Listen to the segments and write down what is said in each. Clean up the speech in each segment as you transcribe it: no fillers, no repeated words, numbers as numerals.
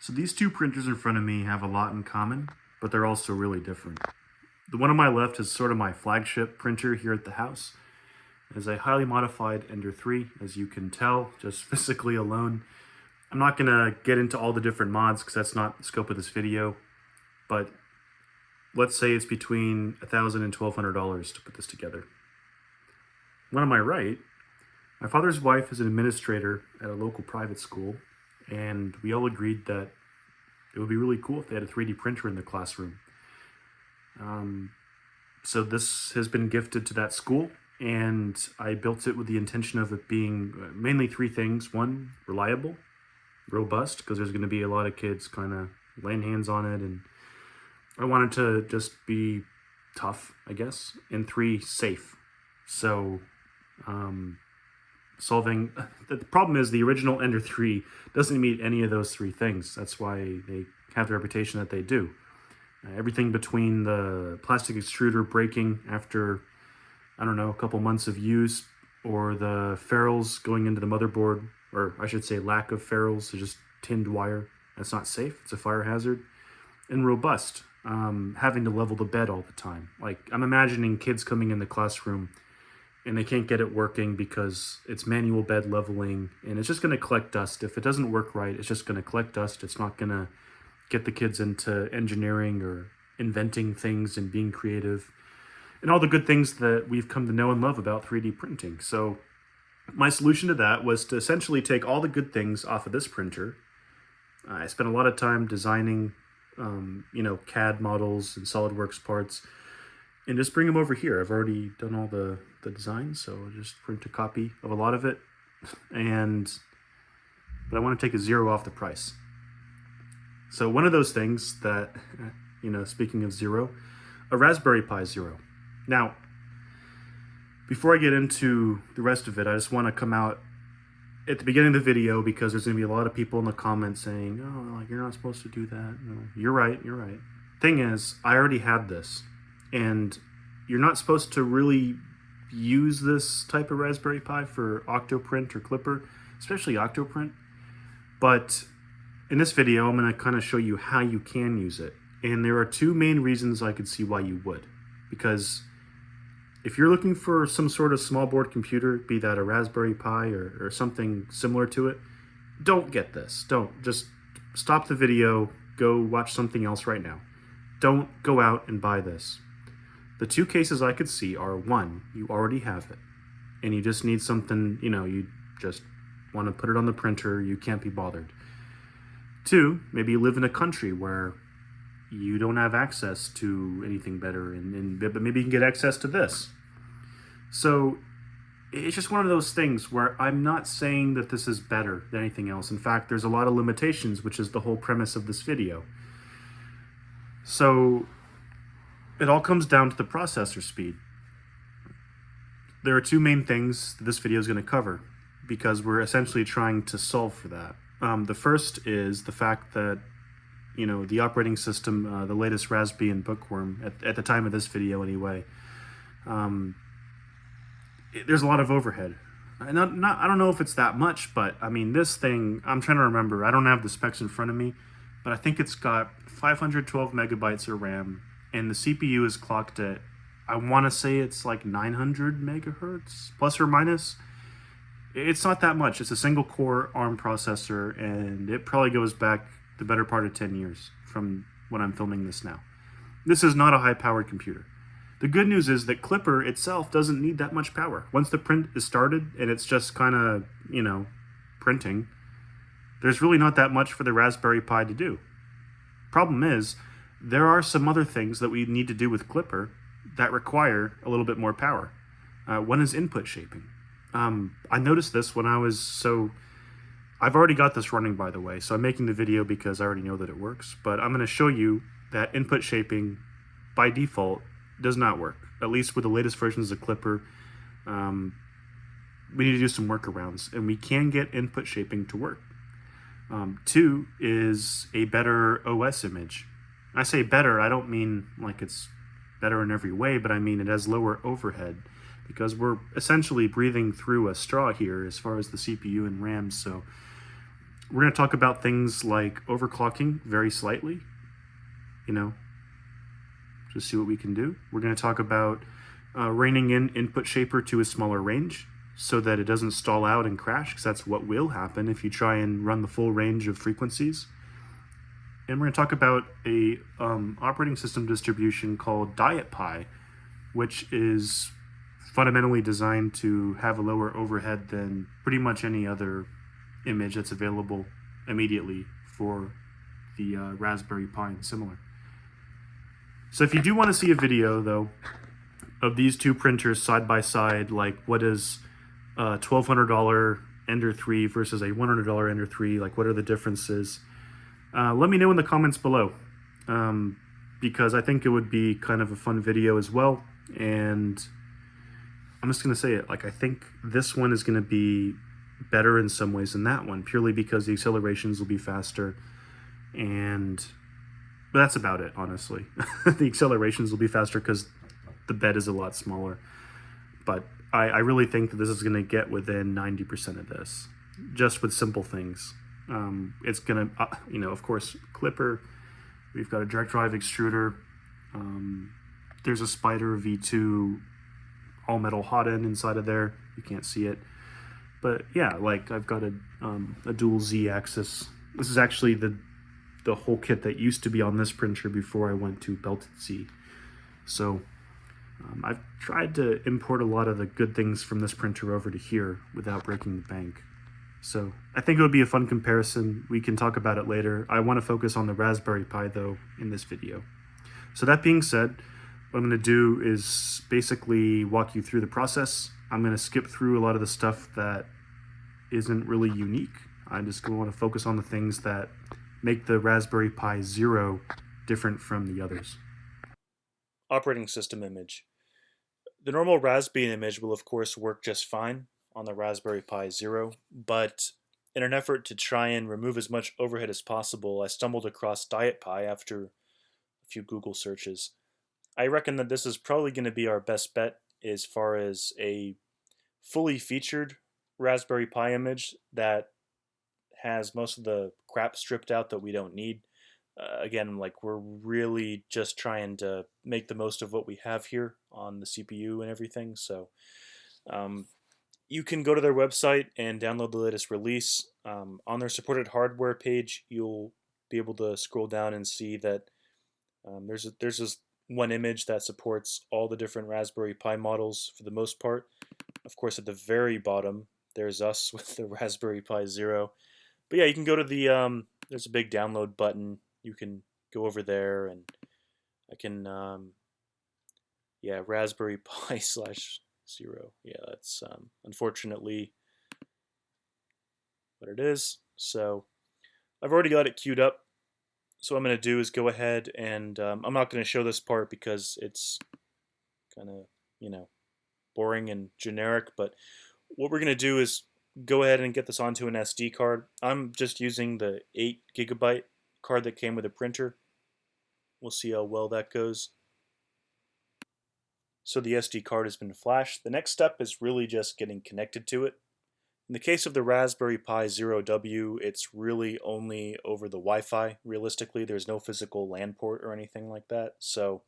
So these two printers in front of me have a lot in common, but they're also really different. The one on my left is sort of my flagship printer here at the house. It is a highly modified Ender 3, as you can tell, just physically alone. I'm not going to get into all the different mods because that's not the scope of this video, but let's say it's between $1,000 and $1,200 to put this together. One on my right, my father's wife is an administrator at a local private school, and we all agreed that it would be really cool if they had a 3D printer in the classroom. So this has been gifted to that school, and I built it with the intention of it being mainly three things. One, reliable, robust, because there's going to be a lot of kids kind of laying hands on it, and I wanted to just be tough, I guess. And three, safe. So the problem is the original Ender 3 doesn't meet any of those three things. That's why they have the reputation that they do. Everything between the plastic extruder breaking after, I don't know, a couple months of use, or the ferrules going into the motherboard, or I should say lack of ferrules, so just tinned wire. That's not safe. It's a fire hazard. And robust, having to level the bed all the time. Like, I'm imagining kids coming in the classroom and they can't get it working because it's manual bed leveling, and it's just going to collect dust. If it doesn't work right, it's just going to collect dust. It's not going to get the kids into engineering or inventing things and being creative and all the good things that we've come to know and love about 3D printing. So my solution to that was to essentially take all the good things off of this printer. I spent a lot of time designing, CAD models and SolidWorks parts, and just bring them over here. I've already done all the design, so I'll just print a copy of a lot of it. But I want to take a zero off the price. So one of those things that, speaking of zero, a Raspberry Pi Zero. Now, before I get into the rest of it, I just want to come out at the beginning of the video, because there's going to be a lot of people in the comments saying, oh, like, you're not supposed to do that. No, you're right. Thing is, I already had this, and you're not supposed to really use this type of Raspberry Pi for Octoprint or Klipper, especially Octoprint. But in this video, I'm going to kind of show you how you can use it. And there are two main reasons I could see why you would. Because if you're looking for some sort of small board computer, be that a Raspberry Pi or something similar to it, don't get this. Don't. Just stop the video, go watch something else right now. Don't go out and buy this. The two cases I could see are, one, you already have it, and you just need something, you just want to put it on the printer, you can't be bothered. Two, maybe you live in a country where you don't have access to anything better, but maybe you can get access to this. So it's just one of those things where I'm not saying that this is better than anything else. In fact, there's a lot of limitations, which is the whole premise of this video. So it all comes down to the processor speed. There are two main things that this video is going to cover, because we're essentially trying to solve for that. The first is the fact that, the operating system, the latest Raspbian Bookworm, at the time of this video anyway, there's a lot of overhead. I don't know if it's that much, but I mean, this thing, I'm trying to remember. I don't have the specs in front of me, but I think it's got 512 megabytes of RAM, and the CPU is clocked at, I want to say it's like 900 megahertz, plus or minus. It's not that much. It's a single core ARM processor, and it probably goes back the better part of 10 years from when I'm filming this now. This is not a high-powered computer. The good news is that Klipper itself doesn't need that much power. Once the print is started and it's just kind of, printing, there's really not that much for the Raspberry Pi to do. Problem is, there are some other things that we need to do with Klipper that require a little bit more power. One is input shaping. I noticed this when I've already got this running, by the way, so I'm making the video because I already know that it works, but I'm going to show you that input shaping by default does not work, at least with the latest versions of Klipper. We need to do some workarounds, and we can get input shaping to work. Two is a better OS image. I say better, I don't mean like it's better in every way, but I mean it has lower overhead, because we're essentially breathing through a straw here as far as the CPU and RAM. So We're going to talk about things like overclocking very slightly, you know, just see what we can do. We're going to talk about reining in input shaper to a smaller range so that it doesn't stall out and crash, because that's what will happen if you try and run the full range of frequencies. And we're going to talk about a operating system distribution called DietPi, which is fundamentally designed to have a lower overhead than pretty much any other image that's available immediately for the Raspberry Pi and similar. So if you do want to see a video, though, of these two printers side by side, like what is a $1,200 Ender 3 versus a $100 Ender 3, like what are the differences, let me know in the comments below, because I think it would be kind of a fun video as well. And I'm just going to say it, like I think this one is going to be better in some ways than that one, purely because the accelerations will be faster, but that's about it, honestly. The accelerations will be faster because the bed is a lot smaller. But I really think that this is going to get within 90% of this, just with simple things. It's going to, of course, Klipper. We've got a direct drive extruder. There's a Spider V2 all metal hot end inside of there. You can't see it. But yeah, like I've got a dual Z axis. This is actually the whole kit that used to be on this printer before I went to belted Z. So I've tried to import a lot of the good things from this printer over to here without breaking the bank. So I think it would be a fun comparison. We can talk about it later. I want to focus on the Raspberry Pi though in this video. So that being said, what I'm going to do is basically walk you through the process. I'm going to skip through a lot of the stuff that isn't really unique. I just want to focus on the things that make the Raspberry Pi Zero different from the others. Operating system image. The normal Raspbian image will of course work just fine on the Raspberry Pi Zero, but in an effort to try and remove as much overhead as possible, I stumbled across DietPi after a few Google searches. I reckon that this is probably going to be our best bet as far as a fully featured Raspberry Pi image that has most of the crap stripped out that we don't need. Again, like we're really just trying to make the most of what we have here on the CPU and everything. So you can go to their website and download the latest release. On their supported hardware page, you'll be able to scroll down and see that there's this one image that supports all the different Raspberry Pi models for the most part. Of course, at the very bottom, there's us with the Raspberry Pi Zero. But yeah, you can go to the, there's a big download button. You can go over there and I can, yeah, Raspberry Pi /0. Yeah, that's unfortunately what it is. So I've already got it queued up. So what I'm going to do is go ahead and I'm not going to show this part because it's kind of, boring and generic. But what we're going to do is go ahead and get this onto an SD card. I'm just using the 8 GB card that came with a printer. We'll see how well that goes. So the SD card has been flashed. The next step is really just getting connected to it. In the case of the Raspberry Pi Zero W, it's really only over the Wi-Fi. Realistically, there's no physical LAN port or anything like that. So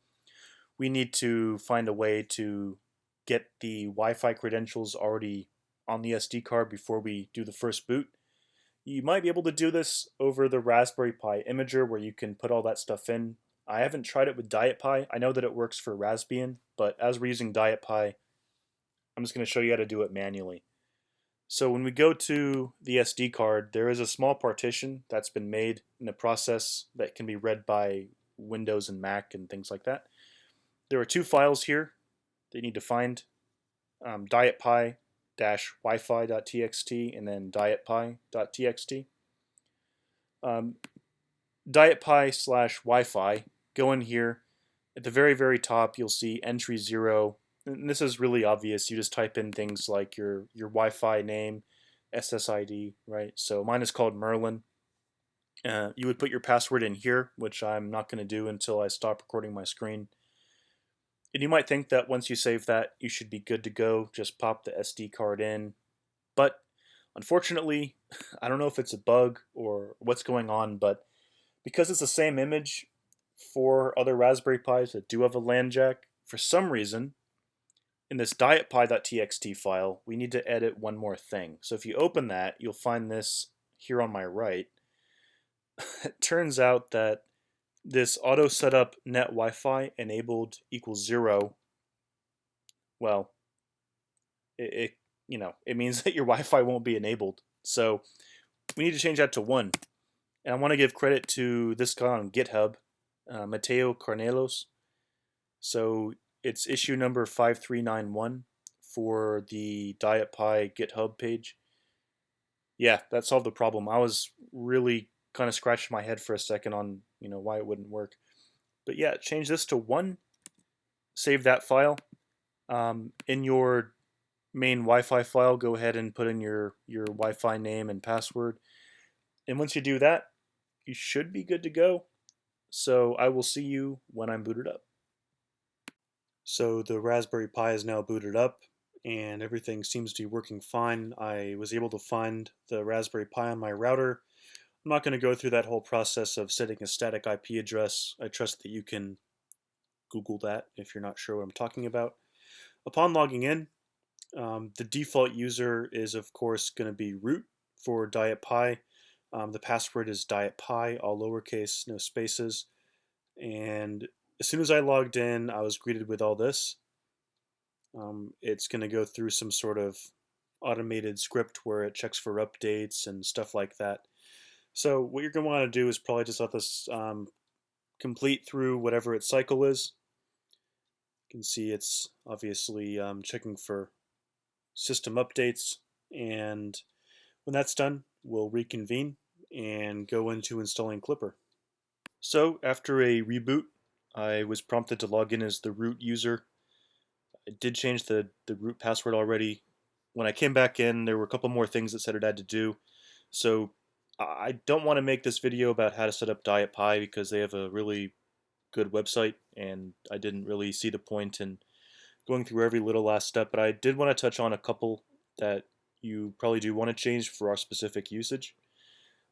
we need to find a way to get the Wi-Fi credentials already on the SD card before we do the first boot. You might be able to do this over the Raspberry Pi Imager where you can put all that stuff in. I haven't tried it with DietPi. I know that it works for Raspbian, but as we're using DietPi, I'm just going to show you how to do it manually. So when we go to the SD card, there is a small partition that's been made in the process that can be read by Windows and Mac and things like that. There are 2 files here that you need to find, dietpi-wifi.txt and then dietpi.txt. Dietpi/Wi-Fi, go in here. At the very, very top, you'll see entry 0. And this is really obvious. You just type in things like your Wi-Fi name, SSID, right? So mine is called Merlin. You would put your password in here, which I'm not going to do until I stop recording my screen. And you might think that once you save that, you should be good to go. Just pop the SD card in. But Unfortunately, I don't know if it's a bug or what's going on, but because it's the same image for other Raspberry Pis that do have a LAN jack, for some reason, in this DietPi.txt file, we need to edit one more thing. So if you open that, you'll find this here on my right. It turns out that this auto setup net Wi-Fi enabled equals 0. Well, it it means that your Wi-Fi won't be enabled. So we need to change that to 1. And I want to give credit to this guy on GitHub, Mateo Carnelos. So it's issue number 5391 for the DietPi GitHub page. Yeah, that solved the problem. I was really kind of scratching my head for a second on why it wouldn't work. But yeah, change this to 1. Save that file. In your main Wi-Fi file, go ahead and put in your Wi-Fi name and password. And once you do that, you should be good to go. So I will see you when I'm booted up. So the Raspberry Pi is now booted up and everything seems to be working fine. I was able to find the Raspberry Pi on my router. I'm not going to go through that whole process of setting a static IP address. I trust that you can Google that if you're not sure what I'm talking about. Upon logging in, the default user is of course going to be root for DietPi. The password is DietPi, all lowercase, no spaces. And as soon as I logged in, I was greeted with all this. It's going to go through some sort of automated script where it checks for updates and stuff like that. So what you're going to want to do is probably just let this complete through whatever its cycle is. You can see it's obviously checking for system updates, and when that's done, we'll reconvene and go into installing Klipper. So after a reboot, I was prompted to log in as the root user. I did change the root password already. When I came back in, there were a couple more things that said it had to do. So I don't want to make this video about how to set up DietPi because they have a really good website, and I didn't really see the point in going through every little last step, but I did want to touch on a couple that you probably do want to change for our specific usage.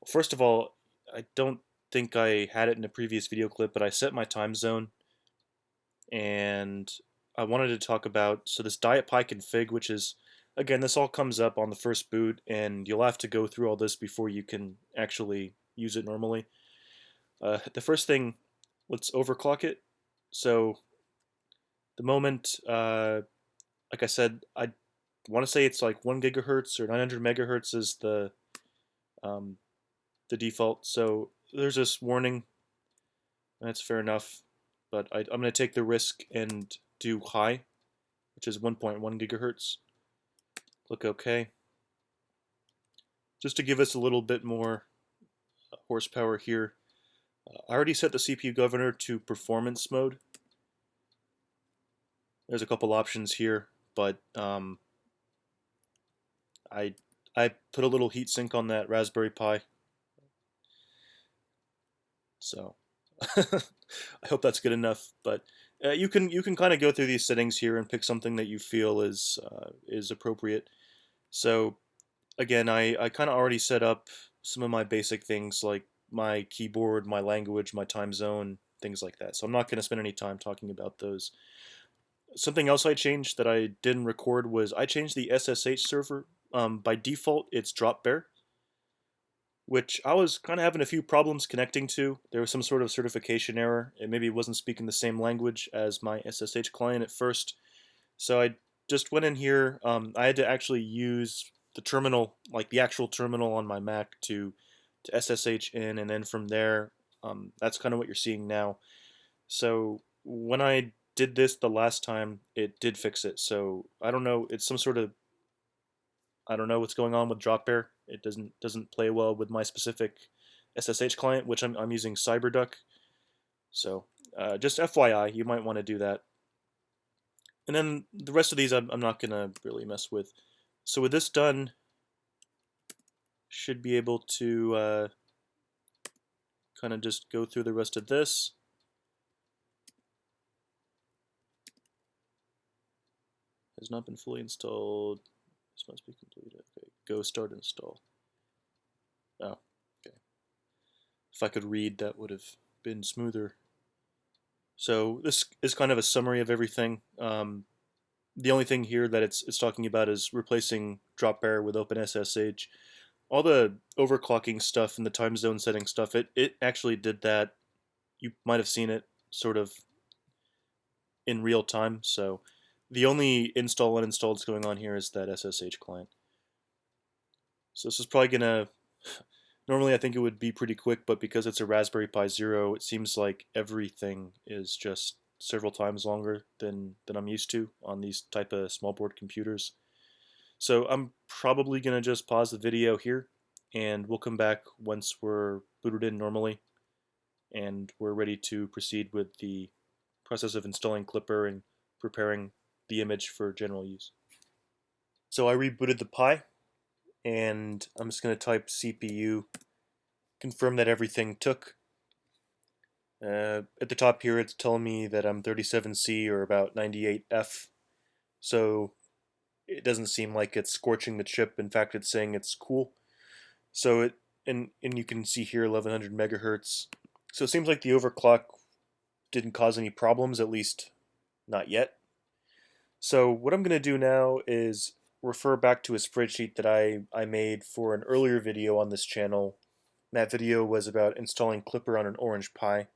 First of all, I don't think I had it in a previous video clip, but I set my time zone, and I wanted to talk about, so this DietPi config, which is, again, this all comes up on the first boot, and you'll have to go through all this before you can actually use it normally. The first thing, let's overclock it. So the moment, like I said, I want to say it's like 1 gigahertz or 900 megahertz is the default. So there's this warning. That's fair enough, but I'm going to take the risk and do high, which is 1.1 gigahertz. Click OK. Just to give us a little bit more horsepower here. I already set the CPU governor to performance mode. There's a couple options here, but I put a little heatsink on that Raspberry Pi, so I hope that's good enough. But you can kind of go through these settings here and pick something that you feel is appropriate. So again, I kind of already set up some of my basic things like my keyboard, my language, my time zone, things like that. So I'm not going to spend any time talking about those. Something else I changed that I didn't record was I changed the SSH server. By default, it's DropBear, which I was kind of having a few problems connecting to. There was some sort of certification error. It maybe wasn't speaking the same language as my SSH client at first. So I just went in here. I had to actually use the terminal, like the actual terminal on my Mac to SSH in, and then from there, that's kind of what you're seeing now. So when I did this the last time, it did fix it. So I don't know. It's some sort of, I don't know what's going on with DropBear. It doesn't play well with my specific SSH client, which I'm using CyberDuck. So just FYI, you might want to do that. And then the rest of these I'm not gonna really mess with. So with this done, should be able to kind of just go through the rest of this. Has not been fully installed. This must be completed. Okay. Go start install. Oh, okay. If I could read, that would have been smoother. So this is kind of a summary of everything. The only thing here that it's talking about is replacing drop bear with OpenSSH. All the overclocking stuff and the time zone setting stuff, it actually did that. You might have seen it sort of in real time. So the only install uninstall that's going on here is that SSH client. So this is probably gonna. Normally I think it would be pretty quick, but because it's a Raspberry Pi Zero, it seems like everything is just several times longer than I'm used to on these type of small board computers. So I'm probably gonna just pause the video here, and we'll come back once we're booted in normally, and we're ready to proceed with the process of installing Klipper and preparing the image for general use. So I rebooted the Pi, and I'm just going to type CPU, confirm that everything took. At the top here, it's telling me that I'm 37C or about 98F, so it doesn't seem like it's scorching the chip. In fact, it's saying it's cool. So and you can see here 1100 megahertz. So it seems like the overclock didn't cause any problems, at least not yet. So what I'm going to do now is refer back to a spreadsheet that I made for an earlier video on this channel. That video was about installing Klipper on an Orange Pi.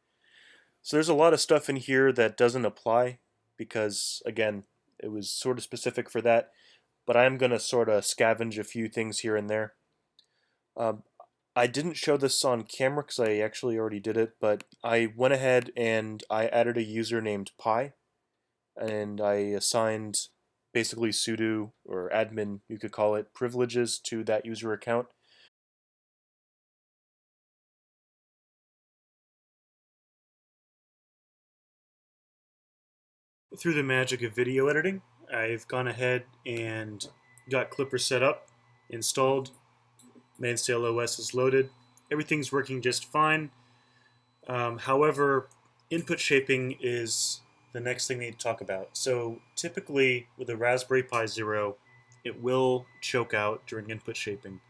So there's a lot of stuff in here that doesn't apply because, again, it was sort of specific for that. But I'm going to sort of scavenge a few things here and there. I didn't show this on camera because I actually already did it, but I went ahead and I added a user named Pi, and I assigned basically sudo or admin, you could call it, privileges to that user account. Through the magic of video editing, I've gone ahead and got Klipper set up, installed, Mainsail OS is loaded. Everything's working just fine. However, input shaping is the next thing we need to talk about. So typically with a Raspberry Pi Zero, it will choke out during input shaping.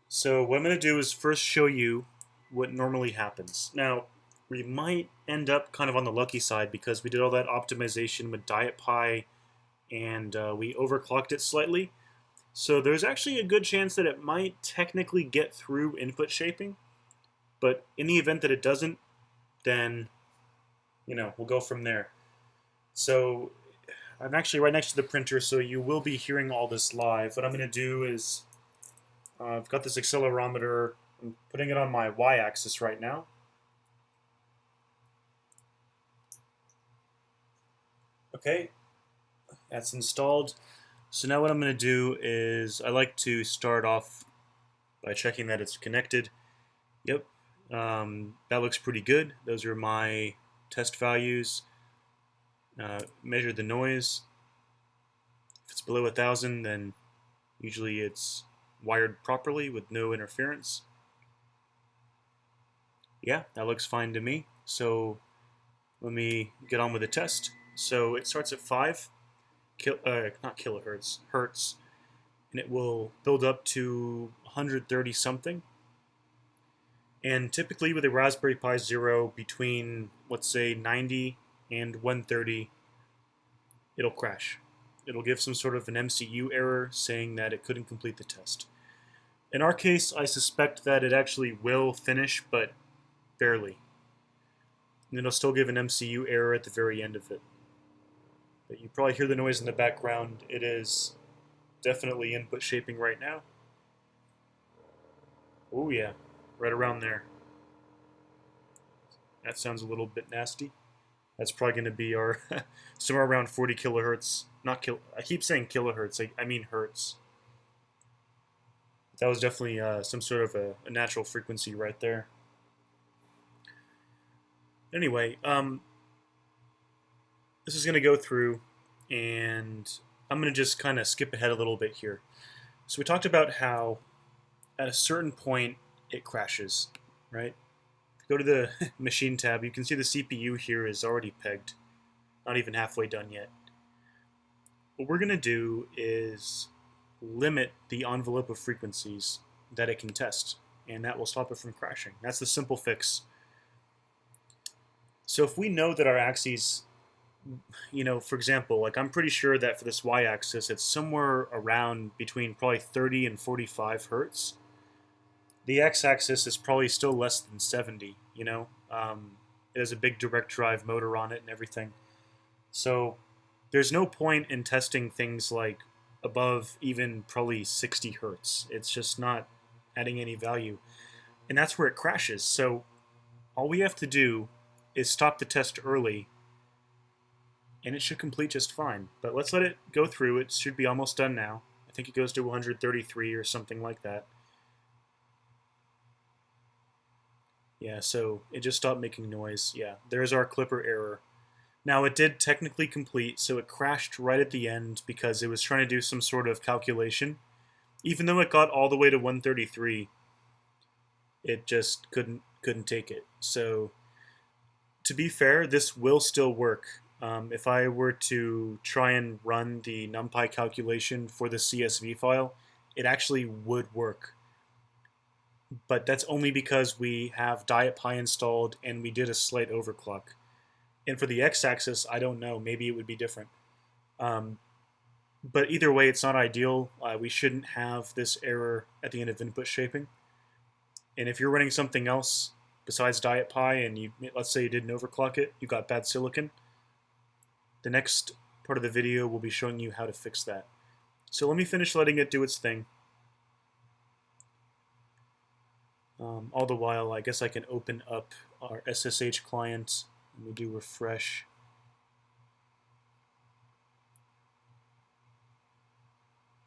So what I'm going to do is first show you what normally happens. Now, we might end up kind of on the lucky side because we did all that optimization with DietPi and we overclocked it slightly. So there's actually a good chance that it might technically get through input shaping. But in the event that it doesn't, then, we'll go from there. So I'm actually right next to the printer, so you will be hearing all this live. What I'm going to do is I've got this accelerometer. I'm putting it on my y-axis right now. Okay, that's installed. So now what I'm going to do is I like to start off by checking that it's connected. Yep, that looks pretty good. Those are my test values. Measure the noise. If it's below 1,000, then usually it's wired properly with no interference. Yeah, that looks fine to me. So let me get on with the test. So it starts at 5, not kilohertz, hertz, and it will build up to 130 something. And typically with a Raspberry Pi Zero, between, let's say, 90 and 130, it'll crash. It'll give some sort of an MCU error saying that it couldn't complete the test. In our case, I suspect that it actually will finish, but barely. And it'll still give an MCU error at the very end of it. But you probably hear the noise in the background. It is definitely input shaping right now. Oh yeah, right around there. That sounds a little bit nasty. That's probably going to be our somewhere around 40 kilohertz. I keep saying kilohertz. I mean hertz. That was definitely some sort of a natural frequency right there. Anyway, this is going to go through, and I'm going to just kind of skip ahead a little bit here. So we talked about how at a certain point it crashes, right? If you go to the machine tab, you can see the CPU here is already pegged, not even halfway done yet. What we're going to do is limit the envelope of frequencies that it can test, and that will stop it from crashing. That's the simple fix. So if we know that our axes, for example, like I'm pretty sure that for this y-axis, it's somewhere around between probably 30 and 45 hertz. The x-axis is probably still less than 70. It has a big direct drive motor on it and everything. So there's no point in testing things like above even probably 60 hertz. It's just not adding any value. And that's where it crashes. So all we have to do is stop the test early, and it should complete just fine. But let's let it go through. It should be almost done now. I think it goes to 133 or something like that. Yeah, so it just stopped making noise. Yeah, there's our Klipper error. Now it did technically complete, so it crashed right at the end because it was trying to do some sort of calculation. Even though it got all the way to 133, it just couldn't take it. So to be fair, this will still work. If I were to try and run the NumPy calculation for the CSV file, it actually would work. But that's only because we have DietPi installed and we did a slight overclock. And for the x-axis, I don't know. Maybe it would be different. But either way, it's not ideal. We shouldn't have this error at the end of input shaping. And if you're running something else besides DietPi and let's say you didn't overclock it, you got bad silicon, the next part of the video will be showing you how to fix that. So let me finish letting it do its thing. All the while, I guess I can open up our SSH client and we do refresh.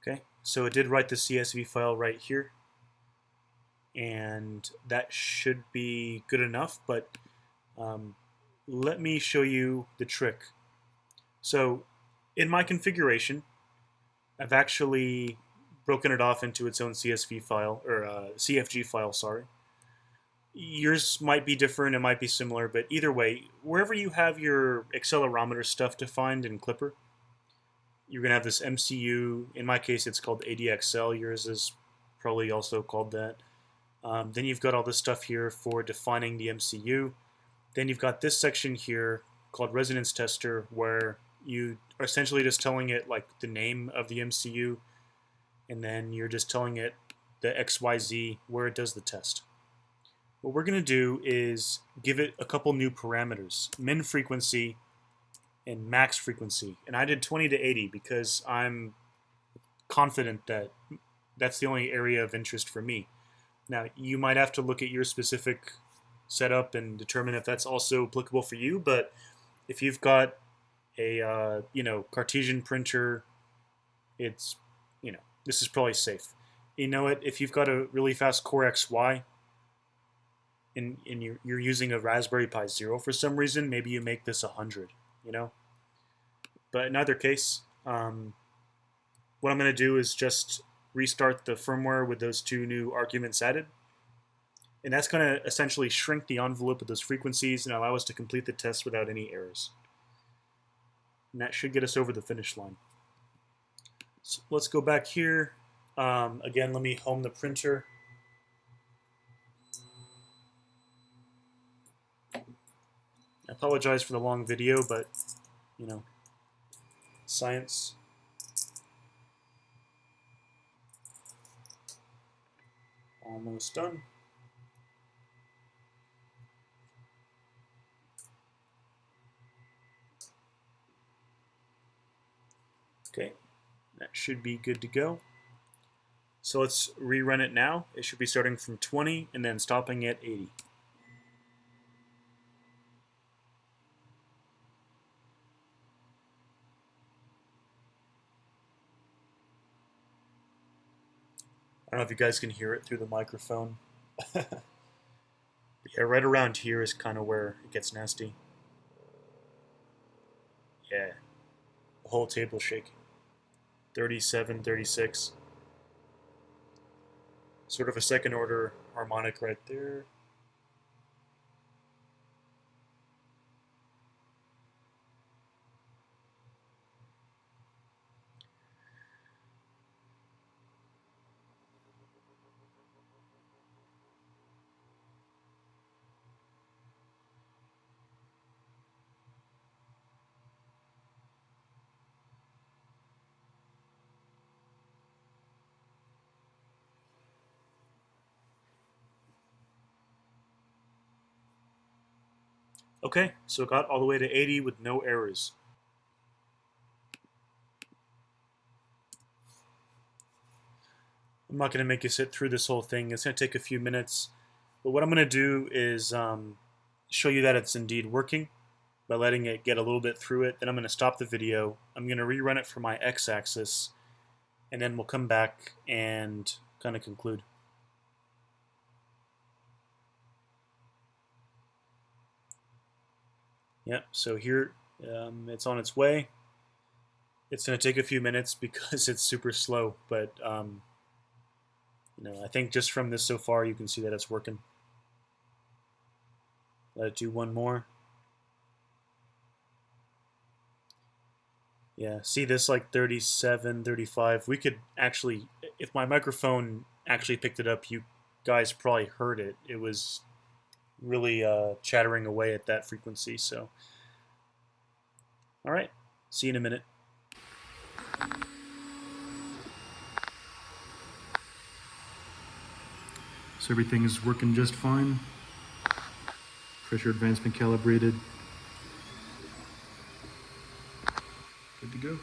Okay, so it did write the CSV file right here, and that should be good enough, but let me show you the trick. So in my configuration, I've actually broken it off into its own CSV file, or CFG file, sorry. Yours might be different, it might be similar, but either way, wherever you have your accelerometer stuff defined in Klipper, you're going to have this MCU. In my case, it's called ADXL. Yours is probably also called that. Then you've got all this stuff here for defining the MCU. Then you've got this section here called resonance tester, where you are essentially just telling it like the name of the MCU, and then you're just telling it the XYZ where it does the test. What we're going to do is give it a couple new parameters, min frequency and max frequency. And I did 20 to 80 because I'm confident that that's the only area of interest for me. Now, you might have to look at your specific setup and determine if that's also applicable for you, but if you've got a Cartesian printer, it's this is probably safe. If you've got a really fast Core XY and you're using a Raspberry Pi Zero for some reason, maybe you make this 100. But in either case, what I'm going to do is just restart the firmware with those two new arguments added. And that's going to essentially shrink the envelope of those frequencies and allow us to complete the test without any errors. And that should get us over the finish line. So let's go back here. Again, let me home the printer. I apologize for the long video, but science. Almost done. Okay, that should be good to go. So let's rerun it now. It should be starting from 20 and then stopping at 80. I don't know if you guys can hear it through the microphone. Yeah, right around here is kind of where it gets nasty. Yeah, the whole table's shaking. 37, 36. Sort of a second order harmonic right there. Okay, so it got all the way to 80 with no errors. I'm not going to make you sit through this whole thing. It's going to take a few minutes. But what I'm going to do is show you that it's indeed working by letting it get a little bit through it. Then I'm going to stop the video. I'm going to rerun it for my x-axis. And then we'll come back and kind of conclude. Yep, so here it's on its way. It's going to take a few minutes because it's super slow, but you know, I think just from this so far you can see that it's working. Let it do one more. Yeah, see this like 37, 35. We could actually, if my microphone actually picked it up, you guys probably heard it. It was really chattering away at that frequency. So, all right, see you in a minute. So everything is working just fine. Pressure advancement calibrated. Good to go.